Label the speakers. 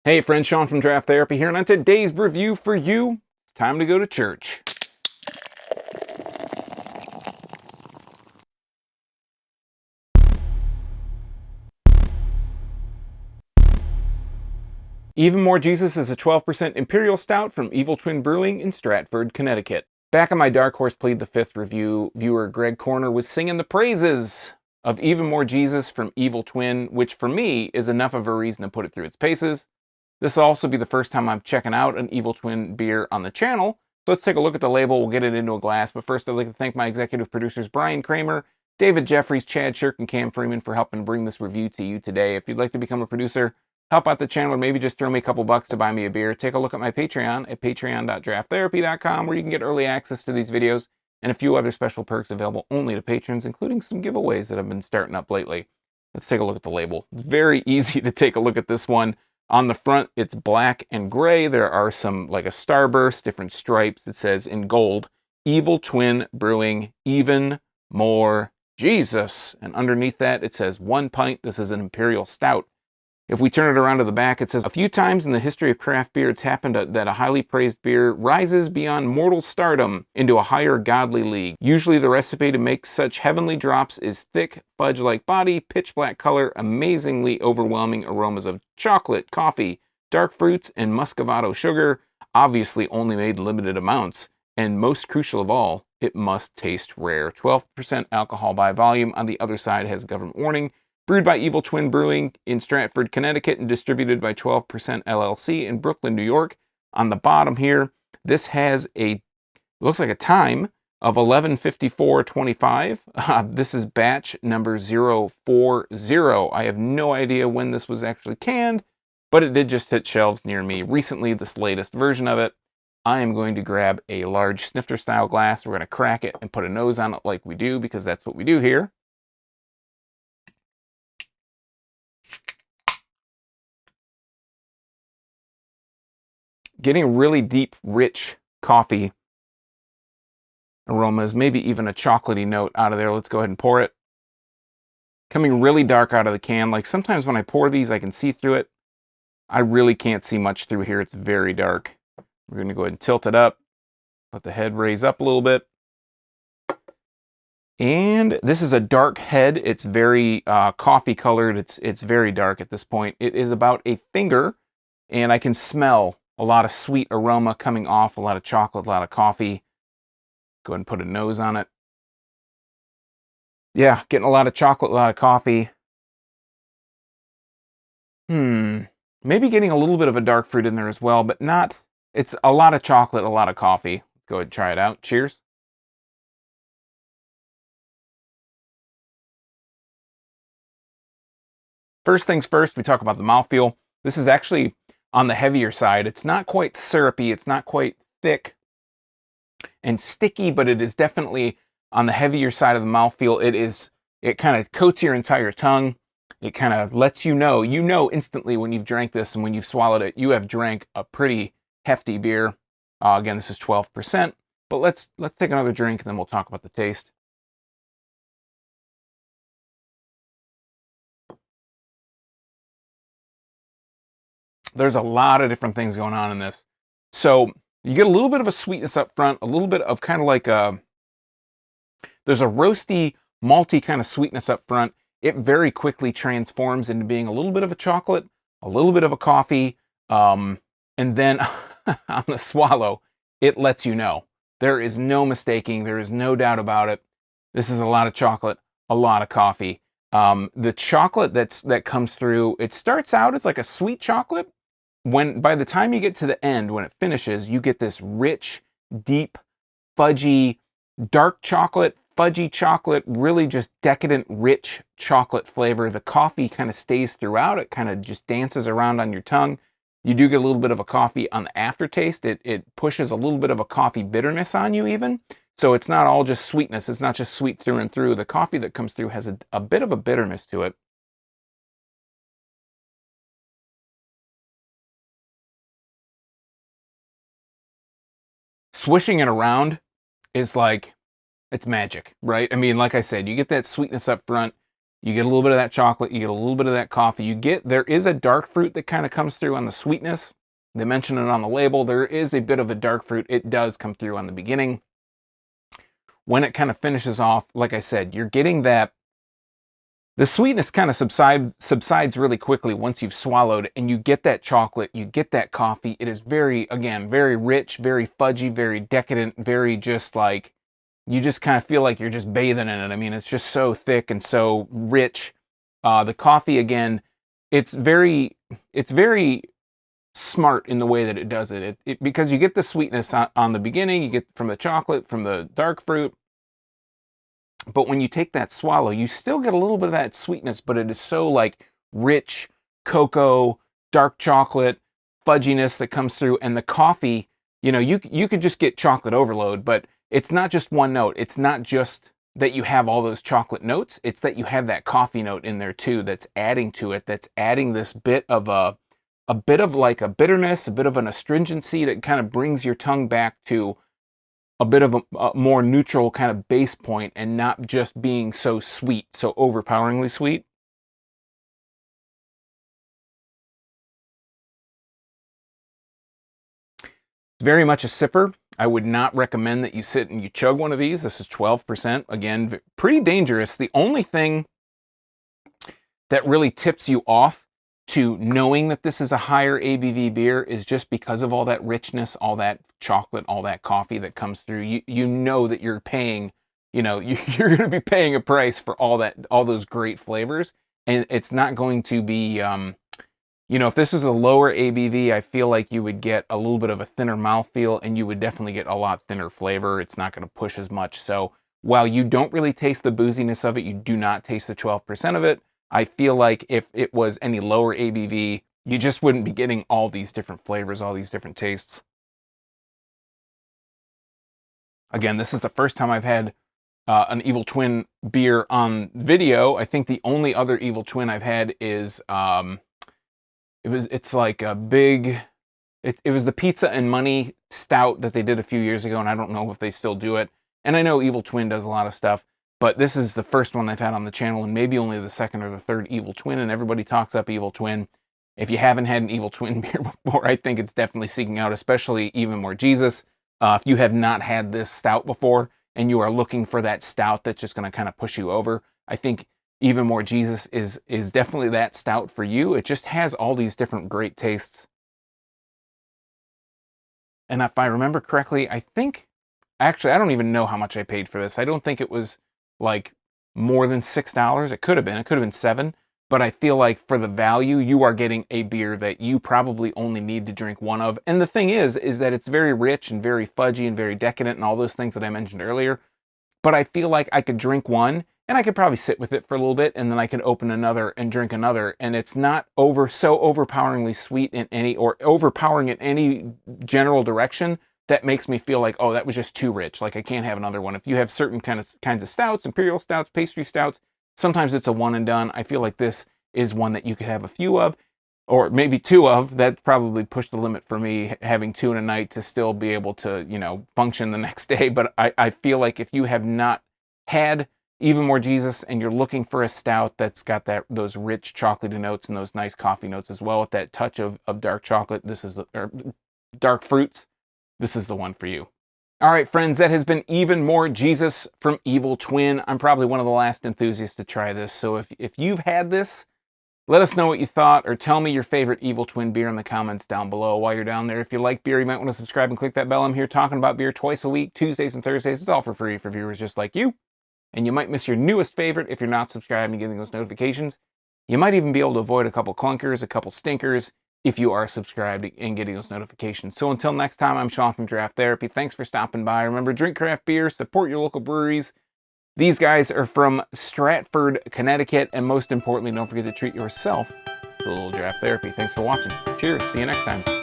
Speaker 1: Hey friends, Sean from Draft Therapy here, and on today's review for you, it's time to go to church. Even More Jesus is a 12% Imperial Stout from Evil Twin Brewing in Stanford, Connecticut. Back on my Dark Horse Plead the Fifth review, viewer Greg Corner was singing the praises of Even More Jesus from Evil Twin, which for me is enough of a reason to put it through its paces. This will also be the first time I'm checking out an Evil Twin beer on the channel, so let's take a look at the label. We'll get it into a glass, but first I'd like to thank my executive producers Brian Kramer, David Jeffries, Chad Shirk, and Cam Freeman for helping bring this review to you today. If you'd like to become a producer, help out the channel, or maybe just throw me a couple bucks to buy me a beer, take a look at my Patreon at patreon.drafttherapy.com, where you can get early access to these videos and a few other special perks available only to patrons, including some giveaways that have been starting up lately. Let's take a look at the label. It's very easy to take a look at this one. On the front, it's black and gray. There are some, like a starburst, different stripes. It says in gold, Evil Twin Brewing, Even More Jesus. And underneath that, it says 1 pint. This is an Imperial Stout. If we turn it around to the back, it says, a few times in the history of craft beer, it's happened that a highly praised beer rises beyond mortal stardom into a higher godly league. Usually the recipe to make such heavenly drops is thick, fudge-like body, pitch black color, amazingly overwhelming aromas of chocolate, coffee, dark fruits, and muscovado sugar, obviously only made in limited amounts. And most crucial of all, it must taste rare. 12% alcohol by volume. On the other side has government warning. Brewed by Evil Twin Brewing in Stanford, Connecticut, and distributed by 12% LLC in Brooklyn, New York. On the bottom here, this has looks like a time of 11:54:25. This is batch number 040. I have no idea when this was actually canned, but it did just hit shelves near me recently, this latest version of it. I am going to grab a large snifter style glass. We're going to crack it and put a nose on it like we do, because that's what we do here. Getting really deep, rich coffee aromas, maybe even a chocolatey note out of there. Let's go ahead and pour it. Coming really dark out of the can. Like sometimes when I pour these, I can see through it. I really can't see much through here. It's very dark. We're going to go ahead and tilt it up. Let the head raise up a little bit. And this is a dark head. It's very coffee colored. It's very dark at this point. It is about a finger, and I can smell a lot of sweet aroma coming off, a lot of chocolate, a lot of coffee. Go ahead and put a nose on it. Yeah, getting a lot of chocolate, a lot of coffee. Maybe getting a little bit of a dark fruit in there as well, but not. It's a lot of chocolate, a lot of coffee. Let's go ahead and try it out. Cheers. First things first, we talk about the mouthfeel. This is actually on the heavier side. It's not quite syrupy. It's not quite thick and sticky, but it is definitely on the heavier side of the mouthfeel. It kind of coats your entire tongue. It kind of lets you know instantly when you've drank this and when you've swallowed it, you have drank a pretty hefty beer. Again, this is 12%, but let's take another drink and then we'll talk about the taste. There's a lot of different things going on in this. So you get a little bit of a sweetness up front, a little bit of kind of like there's a roasty, malty kind of sweetness up front. It very quickly transforms into being a little bit of a chocolate, a little bit of a coffee, and then on the swallow, it lets you know. There is no mistaking. There is no doubt about it. This is a lot of chocolate, a lot of coffee. The chocolate that comes through, it starts out as like a sweet chocolate. By the time you get to the end, when it finishes, you get this rich, deep, fudgy, dark chocolate, fudgy chocolate, really just decadent, rich chocolate flavor. The coffee kind of stays throughout. It kind of just dances around on your tongue. You do get a little bit of a coffee on the aftertaste. It pushes a little bit of a coffee bitterness on you even. So it's not all just sweetness. It's not just sweet through and through. The coffee that comes through has a bit of a bitterness to it. Swishing it around is like, it's magic, right? I mean, like I said, you get that sweetness up front. You get a little bit of that chocolate, you get a little bit of that coffee. There is a dark fruit that kind of comes through on the sweetness. They mention it on the label. There is a bit of a dark fruit. It does come through on the beginning. When it kind of finishes off, like I said, you're getting that. The sweetness kind of subsides really quickly once you've swallowed, and you get that chocolate, you get that coffee. It is very, again, very rich, very fudgy, very decadent, very just like, you just kind of feel like you're just bathing in it. I mean, it's just so thick and so rich. The coffee, again, it's very smart in the way that it does it. Because you get the sweetness on the beginning, you get from the chocolate, from the dark fruit. But when you take that swallow, you still get a little bit of that sweetness, but it is so like rich cocoa, dark chocolate, fudginess that comes through. And the coffee, you know, you could just get chocolate overload, but it's not just one note. It's not just that you have all those chocolate notes. It's that you have that coffee note in there too that's adding to it, that's adding this bit of a bit of like a bitterness, a bit of an astringency that kind of brings your tongue back to a bit of a more neutral kind of base point, and not just being so sweet, so overpoweringly sweet. It's very much a sipper. I would not recommend that you sit and you chug one of these. This is 12%. Again, pretty dangerous. The only thing that really tips you off to knowing that this is a higher ABV beer is just because of all that richness, all that chocolate, all that coffee that comes through. You know that you're paying, you know, you're going to be paying a price for all those great flavors. And it's not going to be, you know, if this is a lower ABV, I feel like you would get a little bit of a thinner mouthfeel, and you would definitely get a lot thinner flavor. It's not going to push as much. So while you don't really taste the booziness of it, you do not taste the 12% of it. I feel like if it was any lower ABV, you just wouldn't be getting all these different flavors, all these different tastes. Again, this is the first time I've had an Evil Twin beer on video. I think the only other Evil Twin I've had is, it's like a big, it was the Pizza and Money Stout that they did a few years ago, and I don't know if they still do it. And I know Evil Twin does a lot of stuff, but this is the first one I've had on the channel, and maybe only the second or the third Evil Twin, and everybody talks up Evil Twin. If you haven't had an Evil Twin beer before, I think it's definitely seeking out, especially Even More Jesus. If you have not had this stout before, and you are looking for that stout that's just going to kind of push you over, I think Even More Jesus is definitely that stout for you. It just has all these different great tastes. And if I remember correctly, I think, actually, I don't even know how much I paid for this. I don't think it was like more than $6. It could have been $7, but I feel like for the value, you are getting a beer that you probably only need to drink one of. And the thing is that it's very rich and very fudgy and very decadent and all those things that I mentioned earlier. But I feel like I could drink one and I could probably sit with it for a little bit, and then I could open another and drink another. And it's not so overpoweringly sweet in any, or overpowering in any general direction, that makes me feel like, oh, that was just too rich. Like, I can't have another one. If you have certain kinds of stouts, imperial stouts, pastry stouts, sometimes it's a one and done. I feel like this is one that you could have a few of, or maybe two of. That probably pushed the limit for me, having two in a night to still be able to, you know, function the next day. But I feel like if you have not had Even More Jesus and you're looking for a stout that's got those rich chocolatey notes and those nice coffee notes as well, with that touch of dark chocolate, this is dark fruits, this is the one for you. All right, friends, that has been Even More Jesus from Evil Twin. I'm probably one of the last enthusiasts to try this, so if you've had this, let us know what you thought, or tell me your favorite Evil Twin beer in the comments down below. While you're down there, if you like beer, you might want to subscribe and click that bell. I'm here talking about beer twice a week, Tuesdays and Thursdays. It's all for free for viewers just like you. And you might miss your newest favorite if you're not subscribed and getting those notifications. You might even be able to avoid a couple clunkers, a couple stinkers, if you are subscribed and getting those notifications. So until next time, I'm Sean from Draft Therapy. Thanks for stopping by. Remember, drink craft beer, support your local breweries. These guys are from Stratford, Connecticut, and most importantly, don't forget to treat yourself to a little draft therapy. Thanks for watching. Cheers. See you next time.